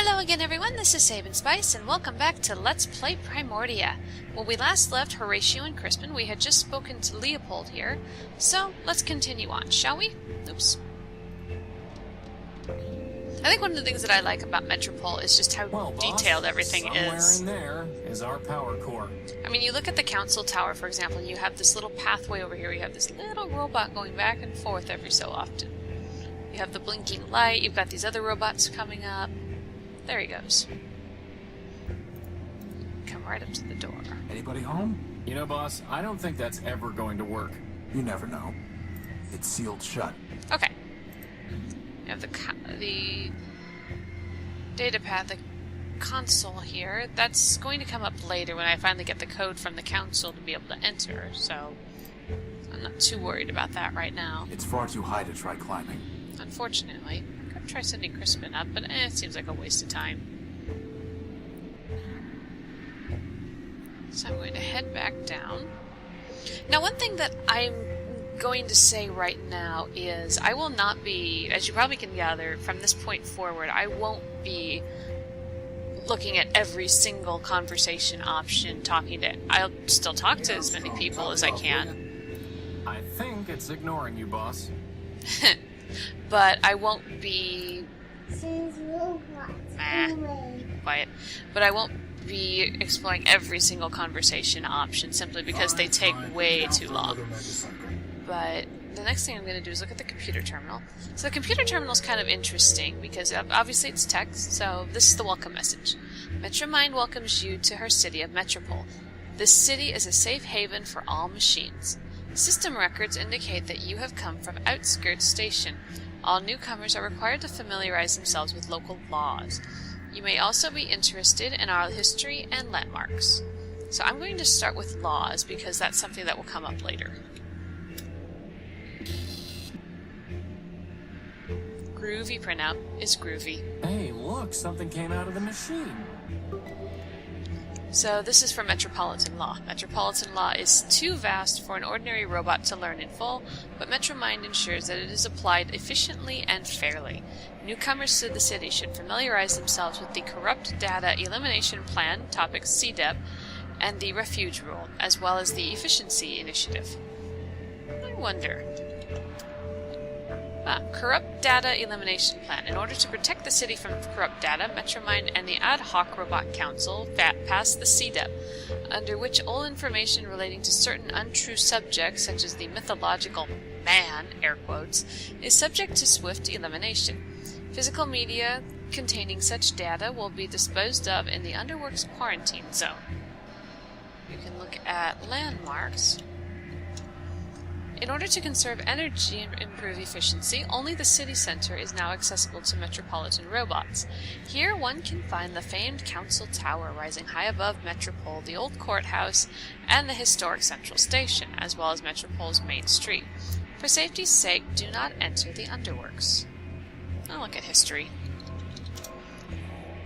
Hello again everyone, this is SabyneSpyce and welcome back to Let's Play Primordia. When we last left Horatio and Crispin, we had just spoken to Leopold here, so let's continue on, shall we? Oops. I think one of the things that I like about Metropole is just how detailed everything is. Somewhere in there is our power core. I mean, you look at the council tower, for example, and you have this little pathway over here, you have this little robot going back and forth every so often. You have the blinking light, you've got these other robots coming up. There he goes. Come right up to the door. Anybody home? You know, boss, I don't think that's ever going to work. You never know. It's sealed shut. Okay. You have the data pad, the console here. That's going to come up later when I finally get the code from the council to be able to enter, so I'm not too worried about that right now. It's far too high to try climbing. Unfortunately. I could try sending Crispin up, but it seems like a waste of time. So I'm going to head back down. Now, one thing that I'm going to say right now is I will not be, as you probably can gather, from this point forward, I won't be looking at every single conversation option, I'll still talk to as many people as I can. I think it's ignoring you, boss. But I won't be... quiet. But I won't be exploring every single conversation option simply because they take way too long. But the next thing I'm going to do is look at the computer terminal. So the computer terminal is kind of interesting because obviously it's text, so this is the welcome message. Metromind welcomes you to her city of Metropole. This city is a safe haven for all machines. System records indicate that you have come from Outskirts Station. All newcomers are required to familiarize themselves with local laws. You may also be interested in our history and landmarks. So I'm going to start with laws because that's something that will come up later. Groovy printout is groovy. Hey, look, something came out of the machine. So this is for Metropolitan Law. Metropolitan Law is too vast for an ordinary robot to learn in full, but Metromind ensures that it is applied efficiently and fairly. Newcomers to the city should familiarize themselves with the Corrupt Data Elimination Plan, topic CDEP, and the Refuge Rule, as well as the Efficiency Initiative. I wonder... Corrupt Data Elimination Plan. In order to protect the city from corrupt data, Metromind and the Ad Hoc Robot Council passed the CDEP, under which all information relating to certain untrue subjects, such as the mythological man, air quotes, is subject to swift elimination. Physical media containing such data will be disposed of in the Underworks Quarantine Zone. You can look at landmarks. In order to conserve energy and improve efficiency, only the city center is now accessible to metropolitan robots. Here one can find the famed council tower rising high above Metropole, the old courthouse, and the historic central station, as well as Metropole's main street. For safety's sake, do not enter the underworks. I'll look at history.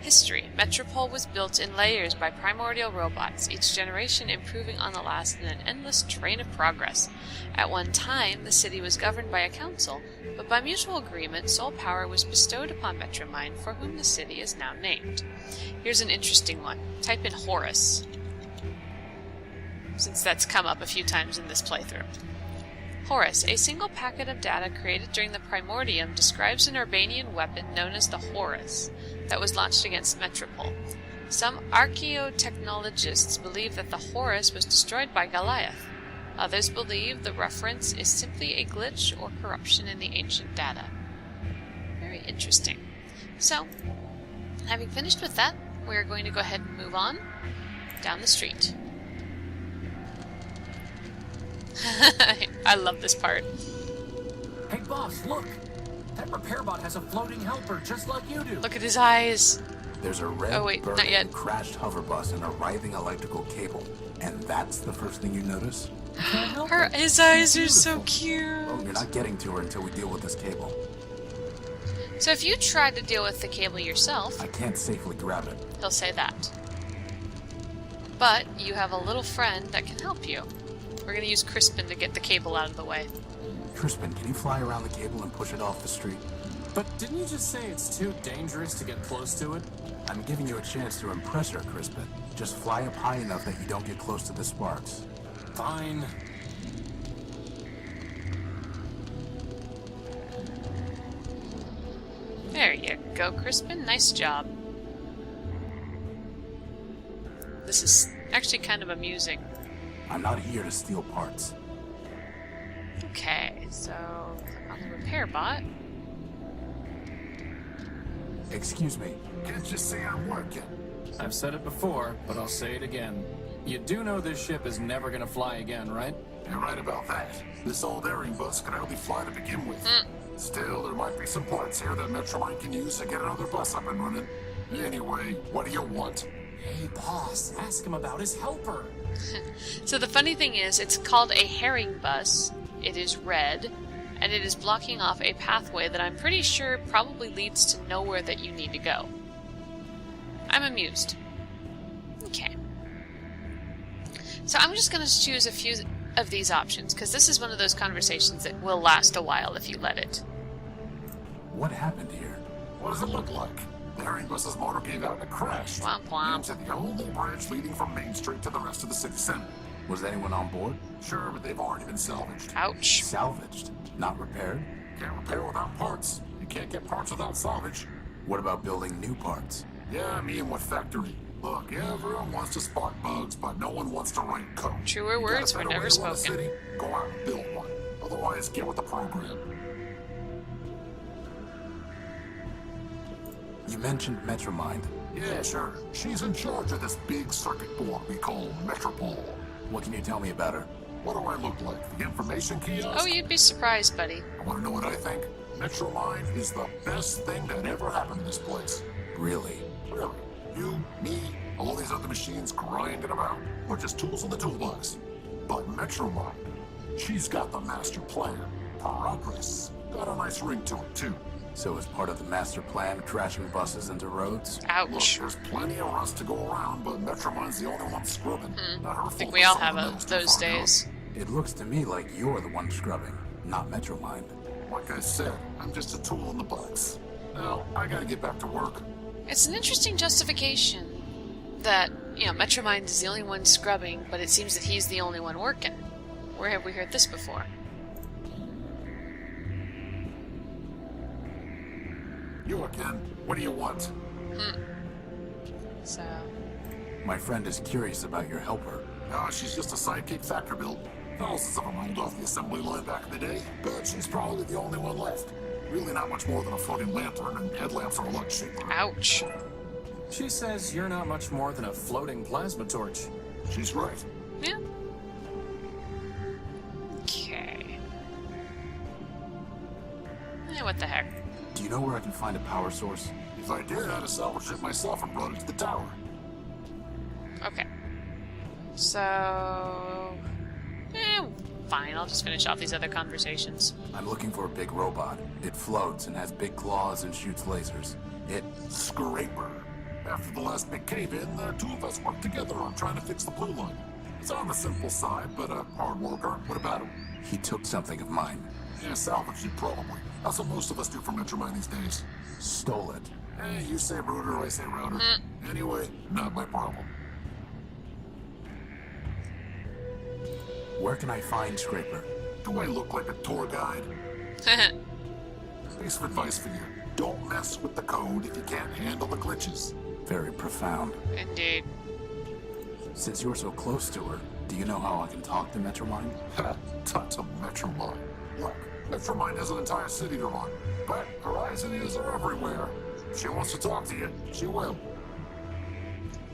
History. Metropole was built in layers by primordial robots, each generation improving on the last in an endless train of progress. At one time, the city was governed by a council, but by mutual agreement, sole power was bestowed upon Metromind, for whom the city is now named. Here's an interesting one. Type in Horus, since that's come up a few times in this playthrough. Horus, a single packet of data created during the Primordium, describes an Urbanian weapon known as the Horus that was launched against Metropole. Some archaeotechnologists believe that the Horus was destroyed by Goliath. Others believe the reference is simply a glitch or corruption in the ancient data. Very interesting. So, having finished with that, we're going to go ahead and move on down the street. I love this part. Hey, boss, look! That repair bot has a floating helper just like you do. Look at his eyes. There's a red burning crashed hover bus and a writhing electrical cable. And that's the first thing you notice? His eyes are so cute. Oh, you're not getting to her until we deal with this cable. So if you try to deal with the cable yourself... I can't safely grab it. He'll say that. But you have a little friend that can help you. We're going to use Crispin to get the cable out of the way. Crispin, can you fly around the cable and push it off the street? But didn't you just say it's too dangerous to get close to it? I'm giving you a chance to impress her, Crispin. Just fly up high enough that you don't get close to the sparks. Fine. There you go, Crispin. Nice job. This is actually kind of amusing. I'm not here to steal parts. Okay, so on the repair bot. Excuse me. Can't you see I'm working? I've said it before, but I'll say it again. You do know this ship is never gonna fly again, right? You're right about that. This old Herringbus can hardly fly to begin with. Still, there might be some parts here that Metromine can use to get another bus up and running. Anyway, what do you want? Hey, boss, ask him about his helper. So the funny thing is, it's called a Herringbus. It is red, and it is blocking off a pathway that I'm pretty sure probably leads to nowhere that you need to go. I'm amused. Okay. So I'm just going to choose a few of these options, because this is one of those conversations that will last a while if you let it. What happened here? What does it look like? The Herringbus's motor gave out in a crash. Womp womp. Into the only bridge leading from Main Street to the rest of the city center. Was anyone on board? Sure, but they've already been salvaged. Ouch. Salvaged, not repaired? Can't repair without parts. You can't get parts without salvage. What about building new parts? Yeah, me and what factory? Look, everyone wants to spark bugs, but no one wants to write code. Truer You got a words were better never way to run a spoken. city? Go out and build one. Otherwise, get with the program. You mentioned Metromine. Yeah, sure. She's in charge of this big circuit board we call Metropole. What can you tell me about her? What do I look like? The information kiosk? Oh, you'd be surprised, buddy. Want to know what I think? Metromine is the best thing that ever happened in this place. Really? Really? You, me, all these other machines grinding about. We're just tools in the toolbox. But Metromine, she's got the master plan. Progress. Got a nice ring to it, too. So as part of the master plan, crashing buses into roads? Look, Ouch. there's plenty of rust to go around, but Metromine's the only one scrubbing. Not her I think fault we all that some have of the metals those too far down. days. It looks to me like you're the one scrubbing, not Metromine. Like I said, I'm just a tool in the box. Now, I gotta get back to work. It's an interesting justification that, Metromine is the only one scrubbing, but it seems that he's the only one working. Where have we heard this before? You again? What do you want? So, My friend is curious about your helper. She's just a sidekick factor build. Thousands of them rolled off the assembly line back in the day, but she's probably the only one left. Really not much more than a floating lantern, and headlamps are a lot cheaper. ouch. She says you're not much more than a floating plasma torch. She's right. Yeah. Okay. What the heck? Do you know where I can find a power source? If I did, I'd have salvaged it myself and brought it to the tower. Okay. So... fine, I'll just finish off these other conversations. I'm looking for a big robot. It floats and has big claws and shoots lasers. Scraper. After the last big cave-in, the two of us worked together on trying to fix the blue line. It's on the simple side, but a hard worker. What about him? He took something of mine. Yeah, salvaged it probably. That's what most of us do for Metromine these days. Stole it. Hey, you say router, I say router. Anyway, not my problem. Where can I find Scraper? Do I look like a tour guide? Piece of advice for you. Don't mess with the code if you can't handle the glitches. Very profound. Indeed. Since you're so close to her, do you know how I can talk to Metromine? Talk to Metromine. Look, Metromine has an entire city to run, but Horizon is everywhere. If she wants to talk to you, she will.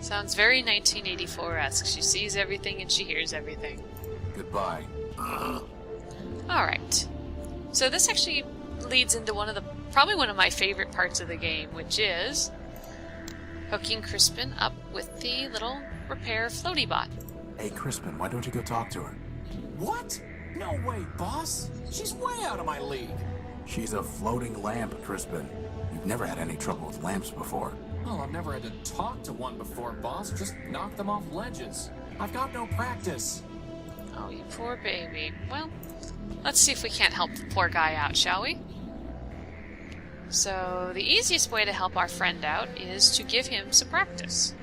Sounds very 1984-esque. She sees everything and she hears everything. Goodbye. Alright. So this actually leads into probably one of my favorite parts of the game, which is hooking Crispin up with the little repair floaty bot. Hey, Crispin, why don't you go talk to her? What? No way, boss. She's way out of my league. She's a floating lamp, Crispin. You've never had any trouble with lamps before. Well, I've never had to talk to one before, boss. Just knock them off ledges. I've got no practice. Oh, you poor baby. Well, let's see if we can't help the poor guy out, shall we? So the easiest way to help our friend out is to give him some practice.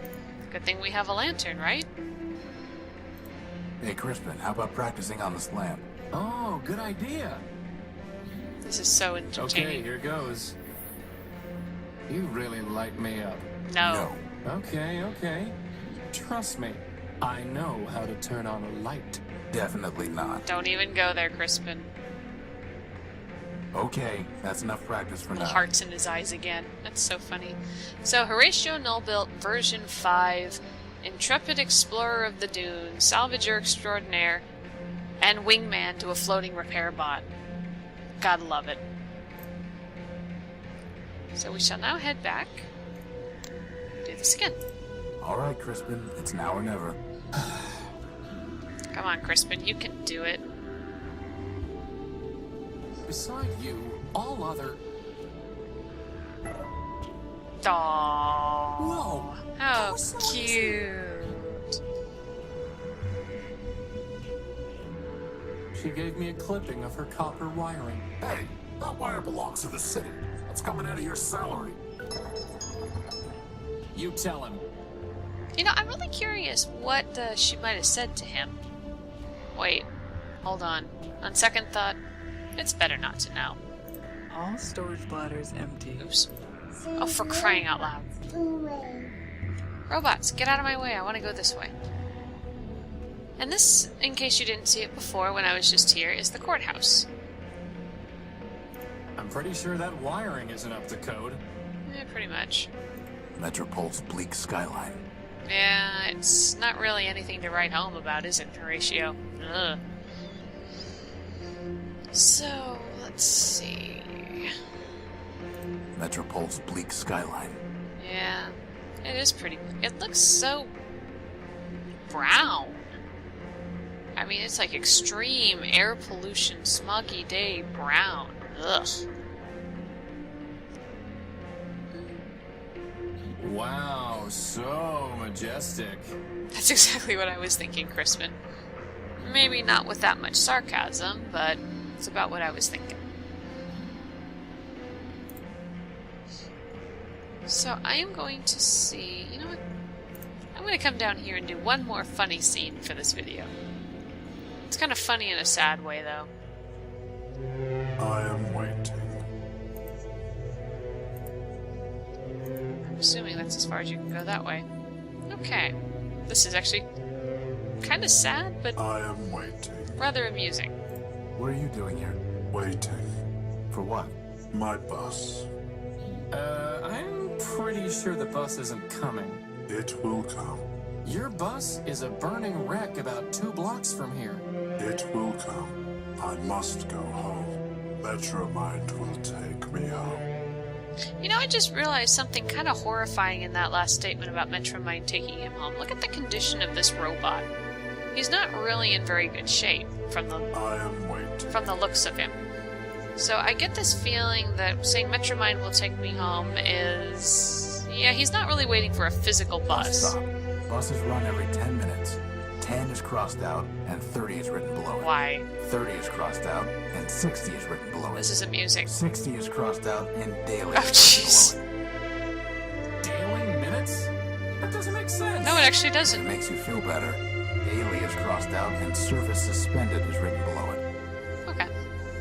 Good thing we have a lantern, right? Hey, Crispin, how about practicing on this lamp? Oh, good idea. This is so entertaining. Okay, here goes. You really light me up. No. Okay, okay. Trust me, I know how to turn on a light. Definitely not. Don't even go there, Crispin. Okay, that's enough practice for now. Hearts in his eyes again. That's so funny. So, Horatio Nullbuilt version 5, intrepid explorer of the dunes, salvager extraordinaire, and wingman to a floating repair bot. Gotta love it. So we shall now head back. Do this again. Alright, Crispin, it's now or never. Come on, Crispin, you can do it. Beside you, all other... Aww. Whoa! How so cute. She gave me a clipping of her copper wiring. Hey, that wire belongs to the city. That's coming out of your salary. You tell him. You know, I'm really curious what she might have said to him. Wait, hold on. On second thought, it's better not to know. All storage bladders empty. Oops. Oh, for crying out loud. Robots, get out of my way. I want to go this way. And this, in case you didn't see it before when I was just here, is the courthouse. I'm pretty sure that wiring isn't up to code. Yeah, pretty much. Metropole's bleak skyline. Yeah, it's not really anything to write home about, is it, Horatio? Ugh. So, let's see. Metropole's bleak skyline. Yeah, it is pretty... It looks so... brown. I mean, it's like extreme air pollution, smoggy day brown. Ugh. Wow, so majestic. That's exactly what I was thinking, Crispin. Maybe not with that much sarcasm, but it's about what I was thinking. So I am going to see... You know what? I'm going to come down here and do one more funny scene for this video. It's kind of funny in a sad way, though. I am waiting. I'm assuming that's as far as you can go that way. Okay. This is actually kind of sad, but I am waiting. rather amusing. What are you doing here? Waiting. For what? My bus. I'm pretty sure the bus isn't coming. It will come. Your bus is a burning wreck about 2 blocks from here. It will come. I must go home. Metromind will take me home. You know, I just realized something kind of horrifying in that last statement about Metromind taking him home. Look at the condition of this robot. He's not really in very good shape from I am waiting. the looks of him. So I get this feeling that saying Metromind will take me home is... Yeah, he's not really waiting for a physical bus. Stop. Buses run every 10 minutes. 10 is crossed out, and 30 is written below it. Why? 30 is crossed out, and 60 is written below it. This is amusing. 60 is crossed out, and daily Oh, is jeez. written below it. Daily minutes? That doesn't make sense. No, it actually If it doesn't. makes you feel better, daily is crossed out, and service suspended is written below it. Okay.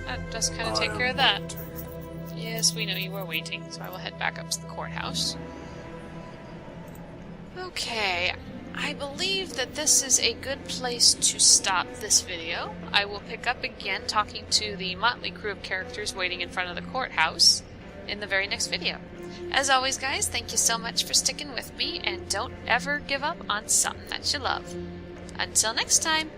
That does kind of take care of that. Yes, we know you were waiting, so I will head back up to the courthouse. Okay, I believe that this is a good place to stop this video. I will pick up again talking to the motley crew of characters waiting in front of the courthouse in the very next video. As always, guys, thank you so much for sticking with me, and don't ever give up on something that you love. Until next time!